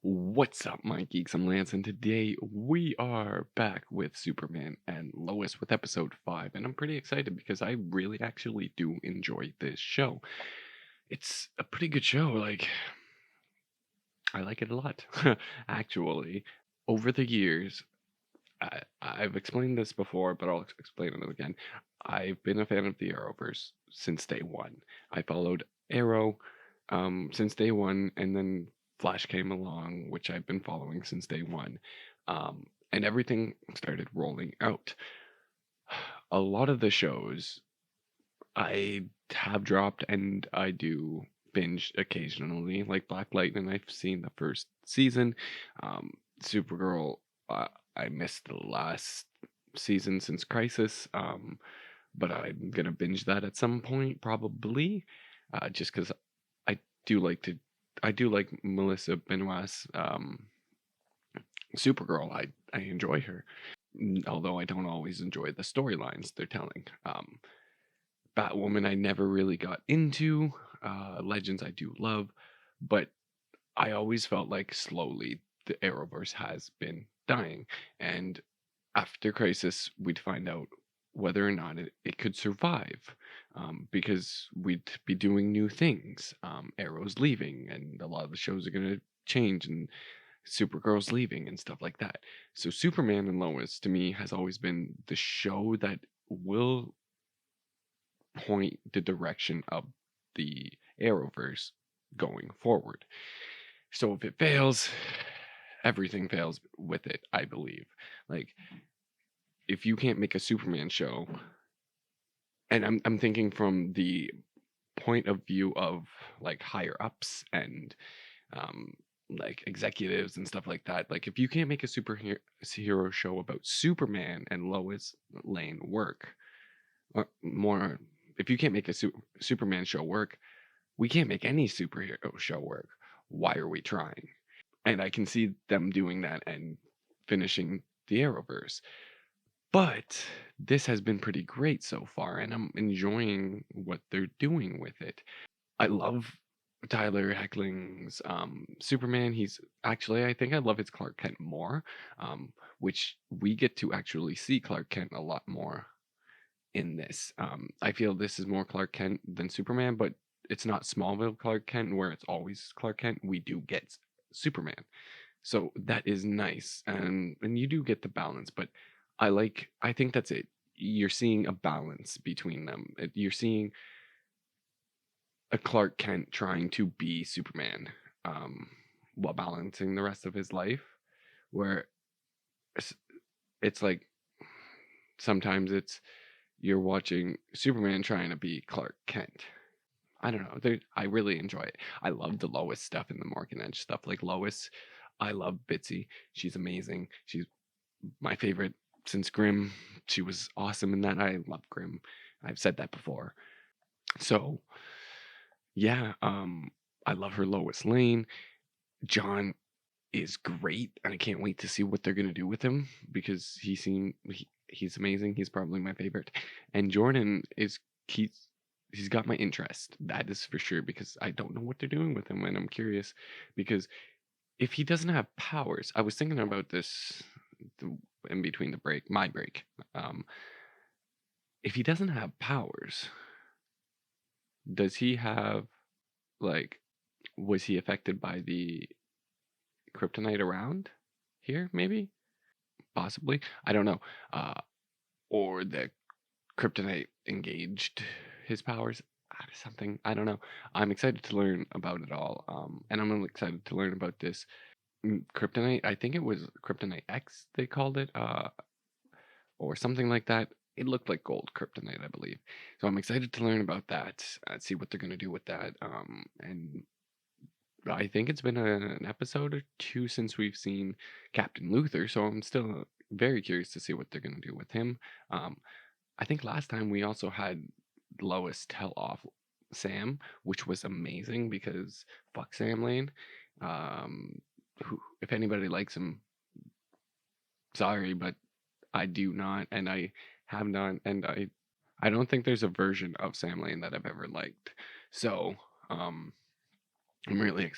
What's up, my geeks? I'm Lance, and today we are back with Superman and Lois with episode 5. And I'm pretty excited because I really actually do enjoy this show. It's a pretty good show. I like it a lot. Actually, over the years, I've explained this before, but I'll explain it again. I've been a fan of the Arrowverse since day one. I followed Arrow since day one, and then Flash came along, which I've been following since day one. And everything started rolling out. A lot of the shows I have dropped, and I do binge occasionally, like Black Lightning. I've seen the first season. Um, Supergirl, I missed the last season since Crisis, but I'm gonna binge that at some point, probably, just because I do like to. I do like Melissa Benoist's Supergirl. I enjoy her, although I don't always enjoy the storylines they're telling. Batwoman I never really got into. Legends I do love, but I always felt like slowly the Arrowverse has been dying, and after Crisis, we'd find out whether or not it could survive, because we'd be doing new things. Arrow's leaving, and a lot of the shows are gonna change, and Supergirl's leaving, and stuff like that. So Superman and Lois, to me, has always been the show that will point the direction of the Arrowverse going forward. So if it fails, everything fails with it, I believe. Like, if you can't make a Superman show, and I'm thinking from the point of view of like higher ups and um like executives and stuff like that. Like, if you can't make a superhero show about Superman and Lois Lane work, or more, if you can't make a Superman show work, we can't make any superhero show work. Why are we trying? And I can see them doing that and finishing the Arrowverse. But this has been pretty great so far, and I'm enjoying what they're doing with it. I love Tyler Heckling's Superman. He's actually, I think I love his Clark Kent more, which we get to actually see Clark Kent a lot more in this. I feel this is more Clark Kent than Superman, but it's not Smallville Clark Kent where it's always Clark Kent. We do get Superman. So that is nice. And you do get the balance, but I think that's it. You're seeing a balance between them. You're seeing a Clark Kent trying to be Superman, um, while balancing the rest of his life, where it's, it's like sometimes it's you're watching Superman trying to be Clark Kent. I don't know. I really enjoy it. I love the Lois stuff and the Morgan Edge stuff. Like Lois, I love Bitsy. She's amazing. She's my favorite since Grimm. She was awesome in that. I love Grimm. I've said that before. So yeah, I love her Lois Lane. John is great, and I can't wait to see what they're gonna do with him because he's amazing. He's probably my favorite. And Jordan is he's he's got my interest. That is for sure because I don't know what they're doing with him, and I'm curious because if he doesn't have powers, I was thinking about this in between my break. Um, if he doesn't have powers, does he have like was he affected by the kryptonite around here? Maybe, possibly. I don't know. Or the kryptonite engaged his powers. Something I don't know. I'm excited to learn about it all. And I'm excited to learn about this kryptonite. I think it was kryptonite X they called it, or something like that. It looked like gold kryptonite, I believe. So I'm excited to learn about that, see what they're gonna do with that. And I think it's been an episode or two since we've seen Captain Luther, so I'm still very curious to see what they're gonna do with him. Um, I think last time we also had Lois tell off Sam, which was amazing because fuck Sam Lane. Um, if anybody likes him, sorry, but I do not, and I have not, and I don't think there's a version of Sam Lane that I've ever liked. So, I'm really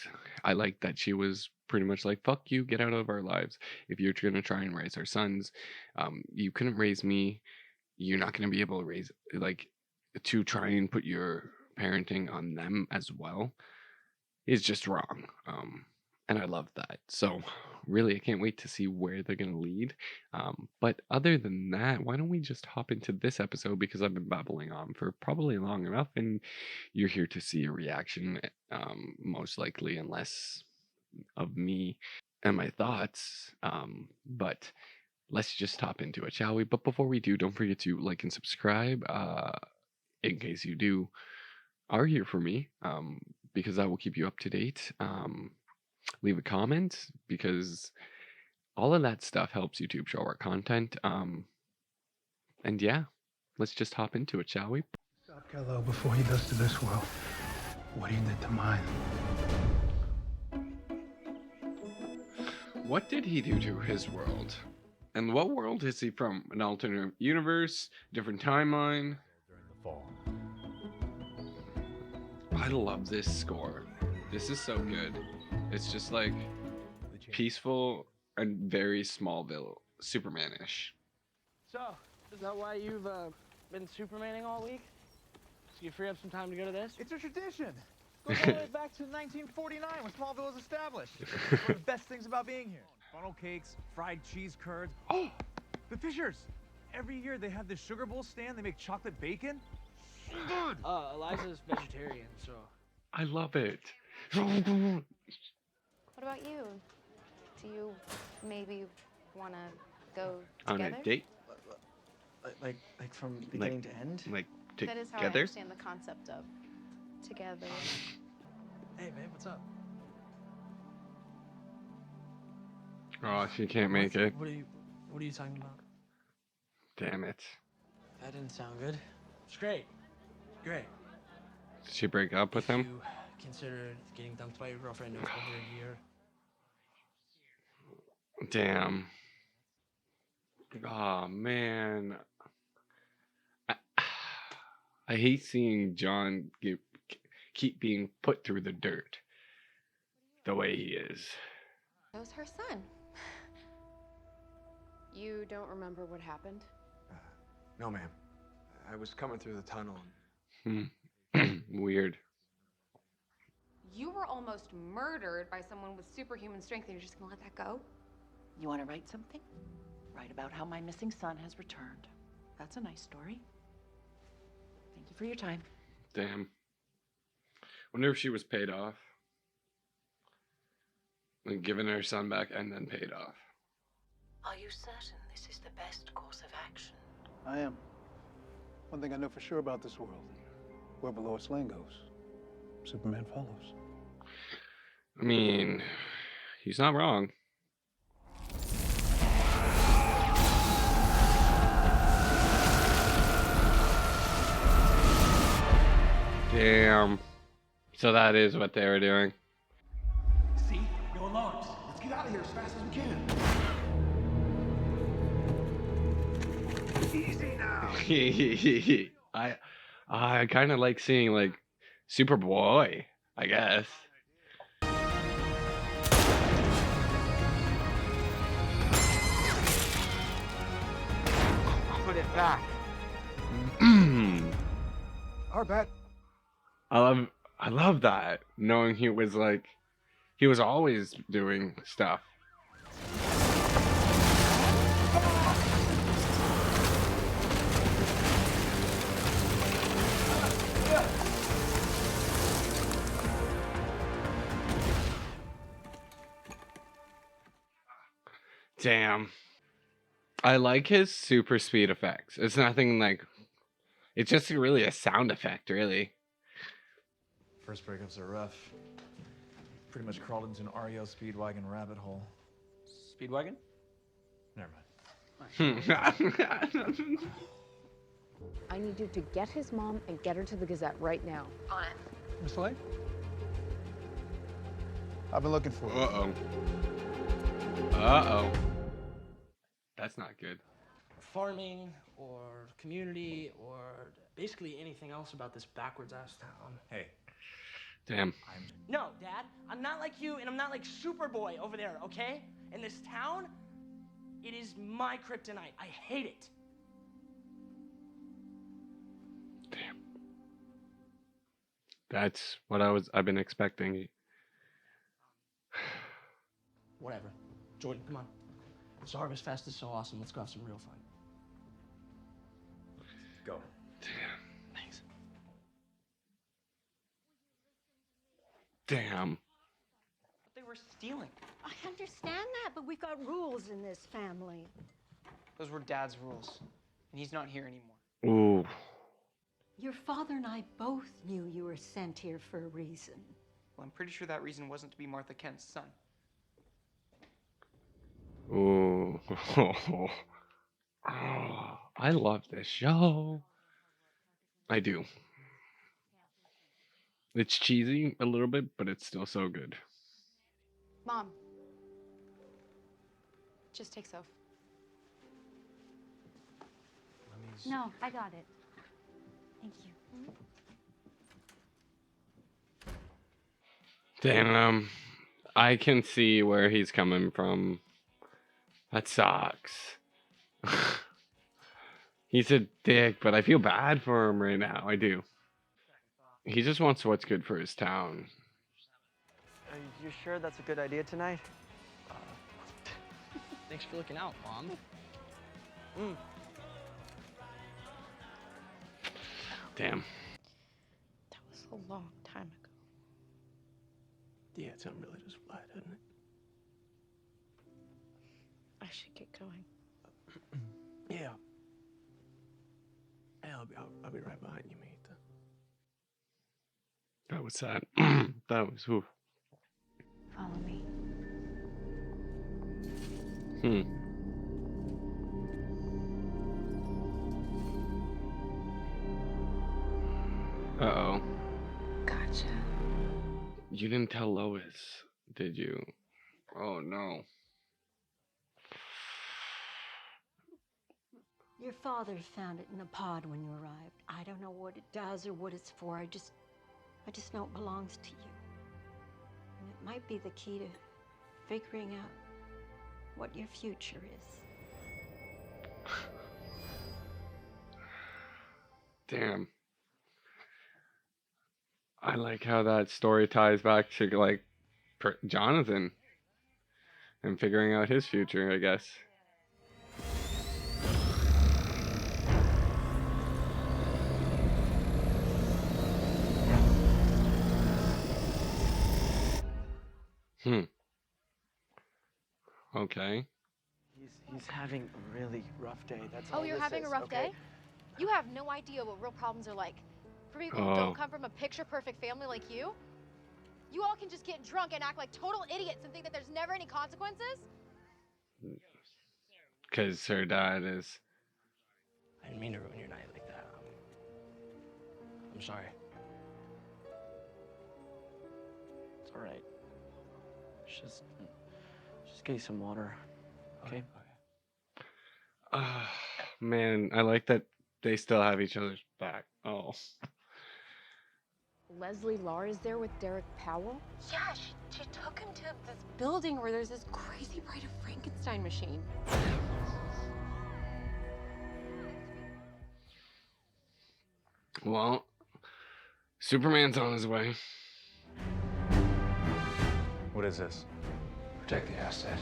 I like that she was pretty much like, fuck you, get out of our lives. If you're going to try and raise our sons, you couldn't raise me. You're not going to be able to raise, like, to try and put your parenting on them as well is just wrong. And I love that. So really, I can't wait to see where they're going to lead. But other than that, why don't we just hop into this episode, because I've been babbling on for probably long enough, and you're here to see a reaction, most likely, unless of me and my thoughts. But let's just hop into it, shall we? But before we do, don't forget to like and subscribe, in case you are here for me, because that will keep you up to date. Leave a comment, because all of that stuff helps YouTube show our content. And yeah, let's just hop into it, shall we? Stop Kello before he does to this world what he did to mine. What did he do to his world? And what world is he from? An alternate universe? Different timeline? During the fall. I love this score. This is so good. It's just like peaceful and very Smallville, Superman-ish. So, is that why you've been Supermaning all week? So you free up some time to go to this? It's a tradition. Goes all the way back to 1949 when Smallville was established. One of the best things about being here. Funnel cakes, fried cheese curds. Oh, the Fishers. Every year they have this sugar bowl stand. They make chocolate bacon. So good. Eliza's vegetarian, so... I love it. What about you? Do you maybe want to go together? On a date? Like from beginning to end? Like That is how I together? understand the concept of together. Hey, babe, what's up? Oh, she can't make it. What are you talking about? Damn it. That didn't sound good. It's great. Great. Did she break up with him? You considered getting dumped by your girlfriend over a year. Damn. Oh, man. I hate seeing John keep being put through the dirt the way he is. That was her son. You don't remember what happened? No, ma'am. I was coming through the tunnel. Weird. You were almost murdered by someone with superhuman strength, and you're just gonna let that go? You want to write something? Write about how my missing son has returned. That's a nice story. Thank you for your time. Damn. Wonder if she was paid off. Like, given her son back and then paid off. Are you certain this is the best course of action? I am. One thing I know for sure about this world. Wherever Lois Lane goes, Superman follows. I mean, he's not wrong. Damn. So that is what they were doing. See? No alarms. Let's get out of here as fast as we can. Easy now. I kind of like seeing like Superboy, I guess. Put it back. Our bet. I love that, knowing he was always doing stuff. Damn. I like his super speed effects. It's nothing like... It's just really a sound effect, really. First breakups are rough. Pretty much crawled into an REO Speedwagon rabbit hole. Speedwagon? Never mind. I need you to get his mom and get her to the Gazette right now. On it. Miss Lane? I've been looking for you. Uh-oh. Uh-oh. That's not good. Farming, or community, or basically anything else about this backwards ass town. Hey, Damn. No, Dad, I'm not like you, and I'm not like Superboy over there, okay? In this town, it is my kryptonite. I hate it. Damn. That's what I've been expecting. Whatever. Jordan, come on. This Harvest Fest is so awesome. Let's go have some real fun. Go. Thanks. Damn. But they were stealing. I understand that, but we've got rules in this family. Those were Dad's rules, and he's not here anymore. Ooh. Your father and I both knew you were sent here for a reason. Well, I'm pretty sure that reason wasn't to be Martha Kent's son. Ooh. Oh, I love this show. I do. It's cheesy a little bit, but it's still so good. Mom. Just take Soph. No, I got it. Thank you. Damn. I can see where he's coming from. That sucks. He's a dick, but I feel bad for him right now. I do. He just wants what's good for his town. Are you sure that's a good idea tonight? Thanks for looking out, Mom. Damn. That was a long time ago. Yeah, time really does fly, doesn't it? I should get going. Yeah. Hey, I'll be right behind you, mate. That was sad. That was oof. Follow me. Uh-oh. Gotcha. You didn't tell Lois, did you? Oh, no. Your father found it in a pod when you arrived. I don't know what it does or what it's for. I just know it belongs to you. And it might be the key to figuring out what your future is. Damn. I like how that story ties back to, like, Jonathan and figuring out his future, I guess. Okay. He's having a really rough day. That's Oh, all you're this having is, a rough okay? day? You have no idea what real problems are like. For people who don't come from a picture-perfect family like you, you all can just get drunk and act like total idiots and think that there's never any consequences? Because her dad is... I didn't mean to ruin your night like that. I'm sorry. It's all right. Just get you some water, okay? Man, I like that they still have each other's back. Oh. Leslie Lahr is there with Derek Powell? Yeah, she took him to this building where there's this crazy Bride of Frankenstein machine. Well, Superman's on his way. What is this? Protect the asset.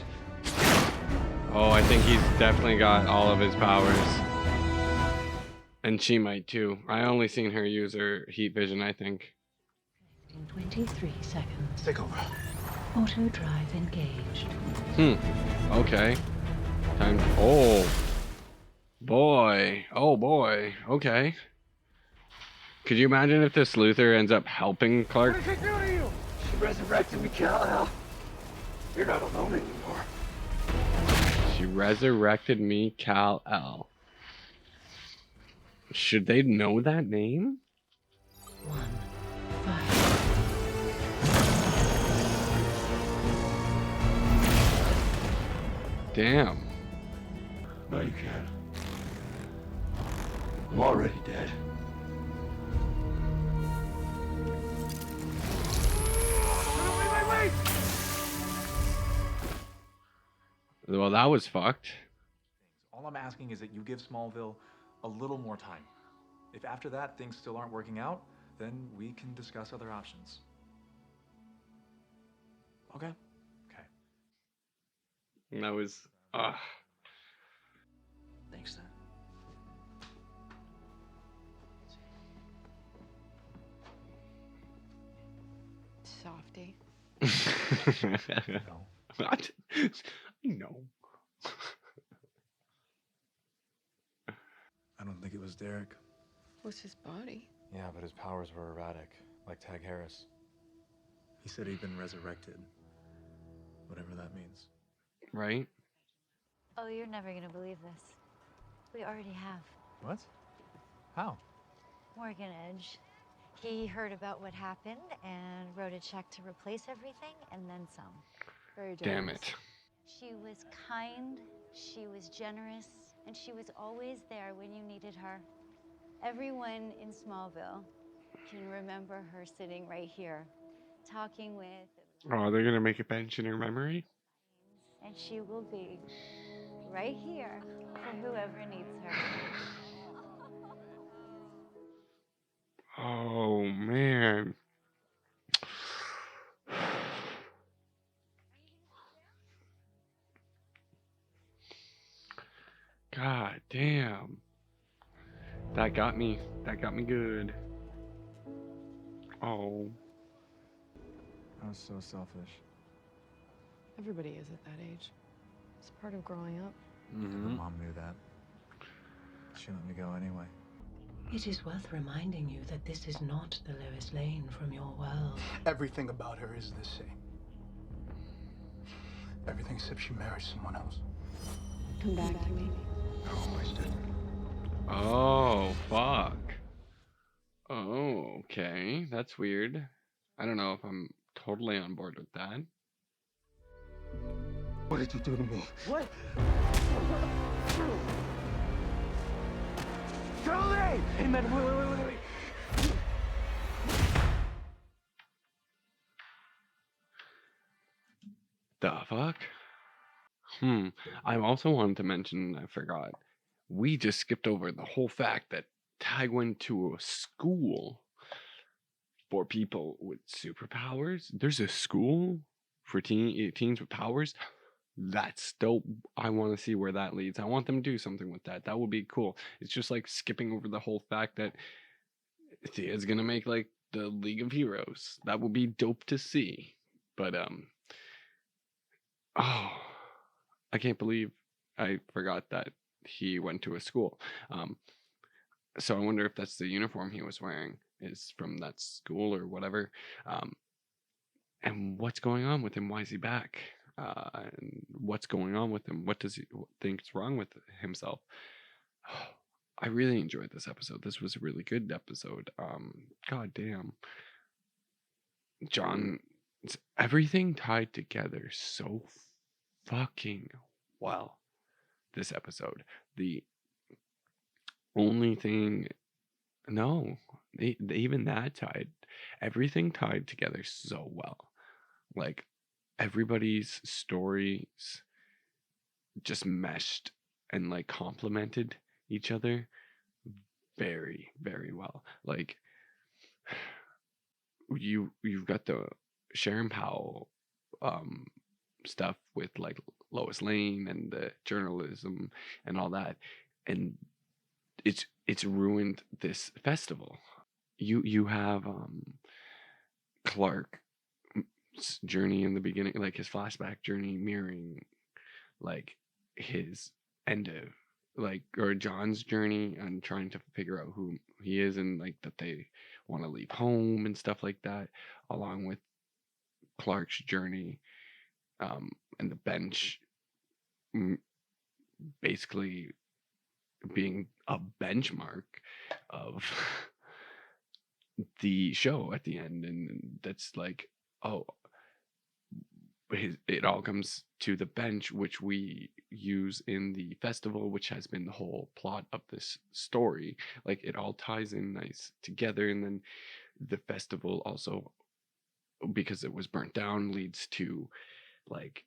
Oh, I think he's definitely got all of his powers. And she might too. I only seen her use her heat vision, I think. In 23 seconds. Take over. Auto drive engaged. Okay. Time. Oh. Boy. Oh boy. Okay. Could you imagine if this Luthor ends up helping Clark? What did she do to you? She resurrected me, Kal-El. You're not alone anymore. She resurrected me, Kal-El. Should they know that name? 1, 5. Damn. No, you can't. I'm already dead. Well, that was fucked. All I'm asking is that you give Smallville a little more time. If after that things still aren't working out, then we can discuss other options. Okay? Okay. And that was Thanks, then. Softy. No. What? I know. I don't think it was Derek. Was his body? Yeah, but his powers were erratic, like Tag Harris. He said he'd been resurrected. Whatever that means. Right? Oh, you're never gonna believe this. We already have. What? How? Morgan Edge. He heard about what happened and wrote a check to replace everything and then some. Very generous. Damn it. She was kind, she was generous, and she was always there when you needed her. Everyone in Smallville can remember her sitting right here, talking with... Oh, they're gonna make a bench in her memory? And she will be right here for whoever needs her. Oh, man. God damn. That got me. That got me good. Oh. I was so selfish. Everybody is at that age. It's part of growing up. My mom knew that. She let me go anyway. It is worth reminding you that this is not the Lois Lane from your world. Everything about her is the same. Everything except she married someone else. Come back to me. I always did. Oh, fuck. Oh, okay. That's weird. I don't know if I'm totally on board with that. What did you do to me? What? Charlie! Hey, man, wait. The fuck? I also wanted to mention, I forgot, we just skipped over the whole fact that Tag went to a school for people with superpowers. There's a school for teens with powers. That's dope. I want to see where that leads. I want them to do something with that. That would be cool. It's just like skipping over the whole fact that Thea's gonna make like the League of Heroes. That would be dope to see. But oh, I can't believe I forgot that he went to a school. So I wonder if that's the uniform he was wearing is from that school or whatever. And what's going on with him? Why is he back? And what's going on with him? What does he think's wrong with himself? I really enjoyed this episode. This was a really good episode. God damn. John, everything tied together so fucking well this episode. The only thing, no, even that everything tied together so well. Like everybody's stories just meshed and like complemented each other very, very well. Like you've got the Sharon Powell stuff with like Lois Lane and the journalism and all that, and it's ruined this festival. You have Clark's journey in the beginning, like his flashback journey mirroring like his end of like, or John's journey and trying to figure out who he is, and like that they want to leave home and stuff like that, along with Clark's journey and the bench basically being a benchmark of the show at the end. And that's like, oh, it all comes to the bench, which we use in the festival, which has been the whole plot of this story. Like it all ties in nice together. And then the festival also, because it was burnt down, leads to like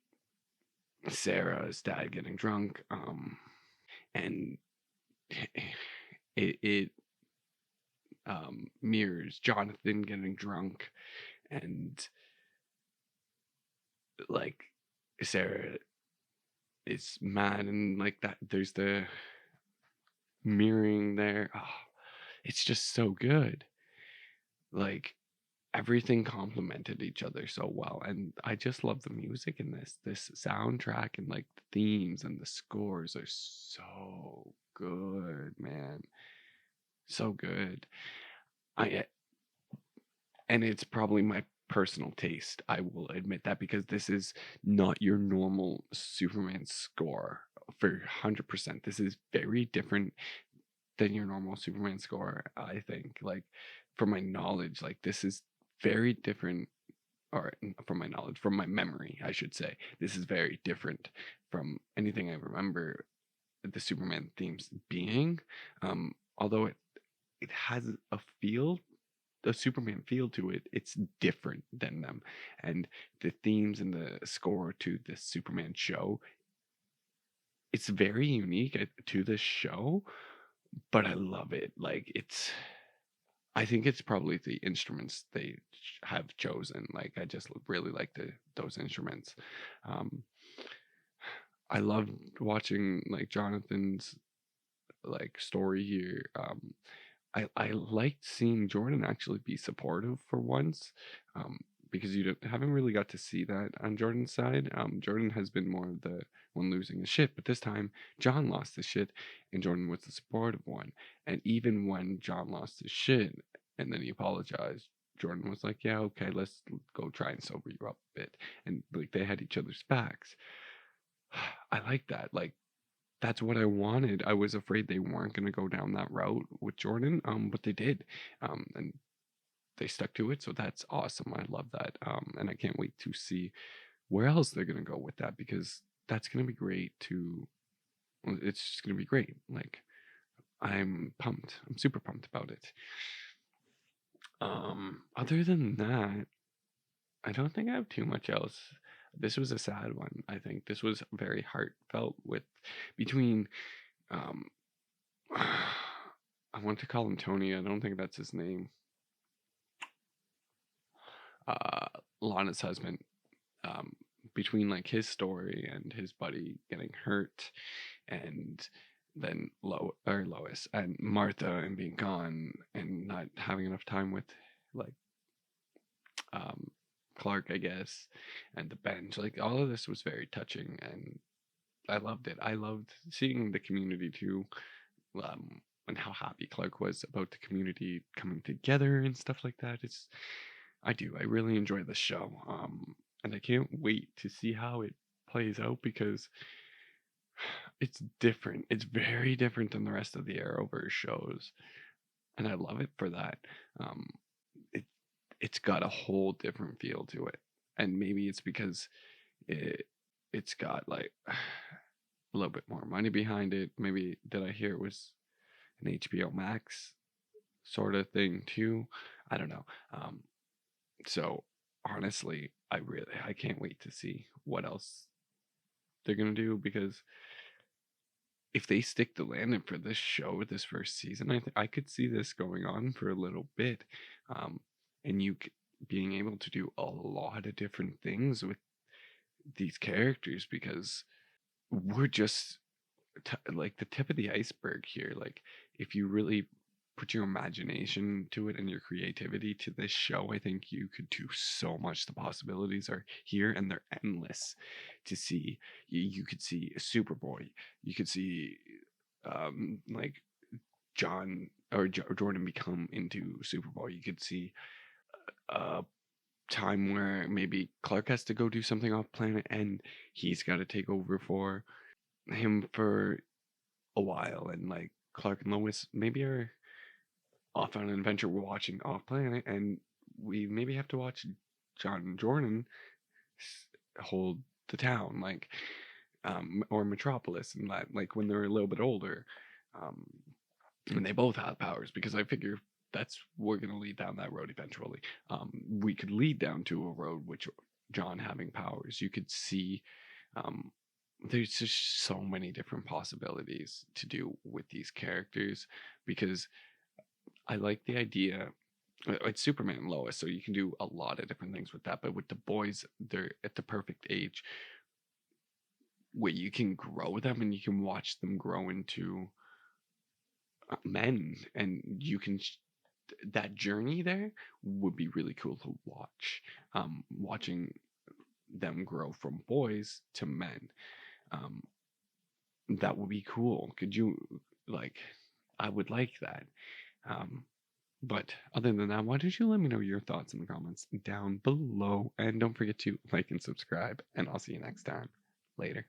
Sarah's dad getting drunk, and it mirrors Jonathan getting drunk, and like Sarah is mad, and like that there's the mirroring there. Oh, it's just so good. Like everything complemented each other so well, and I just love the music in this soundtrack, and like the themes and the scores are so good, man. So good. I and it's probably my personal taste. I will admit that, because this is not your normal Superman score for 100%. This is very different than your normal Superman score, I think. Like, from my knowledge, like this is very different, or from my knowledge, from my memory, I should say. This is very different from anything I remember the Superman themes being. Although it has a Superman feel to it, it's different than them. And the themes and the score to this Superman show, it's very unique to this show, but I love it. Like, I think it's probably the instruments they have chosen. Like, I just really like those instruments. I love watching like Jonathan's like story here. I liked seeing Jordan actually be supportive for once, because haven't really got to see that on Jordan's side. Jordan has been more of the one losing his shit, but this time John lost his shit, and Jordan was the supportive one. And even when John lost his shit, and then he apologized, Jordan was like, "Yeah, okay, let's go try and sober you up a bit," and like they had each other's backs. I like that. Like, that's what I wanted. I was afraid they weren't going to go down that route with Jordan, but they did, and they stuck to it. So that's awesome. I love that, and I can't wait to see where else they're going to go with that, because that's going to be great. It's just going to be great. Like, I'm pumped. I'm super pumped about it. Other than that, I don't think I have too much else. This was a sad one. I think this was very heartfelt, with between I want to call him Tony. I don't think that's his name. Lana's husband. Between like his story and his buddy getting hurt, and then Lois and Martha and being gone and not having enough time with like Clark, I guess, and the bench. Like, all of this was very touching, and I loved it. I loved seeing the community too, and how happy Clark was about the community coming together and stuff like that. I really enjoy the show, and I can't wait to see how it plays out, because it's different. It's very different than the rest of the Arrowverse shows, and I love it for that. It's got a whole different feel to it, and maybe it's because it's got like a little bit more money behind it. Maybe, did I hear it was an HBO Max sort of thing too? I don't know. So honestly, I can't wait to see what else they're gonna do, because if they stick the landing for this show, this first season, I could see this going on for a little bit, and being able to do a lot of different things with these characters, because we're just like the tip of the iceberg here. Like, if you really put your imagination to it and your creativity to this show, I think you could do so much. The possibilities are here, and they're endless to see. You could see Superboy, you could see like John or Jordan become into Superboy. You could see a time where maybe Clark has to go do something off planet, and he's got to take over for him for a while, and like Clark and Lois maybe are off on an adventure, we're watching off planet, and we maybe have to watch John and Jordan hold the town, like or Metropolis, and that, like when they're a little bit older, and they both have powers, because I figure we're gonna lead down that road eventually. We could lead down to a road which John having powers. You could see there's just so many different possibilities to do with these characters, because I like the idea. It's Superman and Lois, so you can do a lot of different things with that. But with the boys, they're at the perfect age where you can grow them and you can watch them grow into men, and you can that journey there would be really cool to watch. Watching them grow from boys to men, um, that would be cool. Could you, like, I would like that. Um, but other than that, why don't you let me know your thoughts in the comments down below, and don't forget to like and subscribe, and I'll see you next time. Later.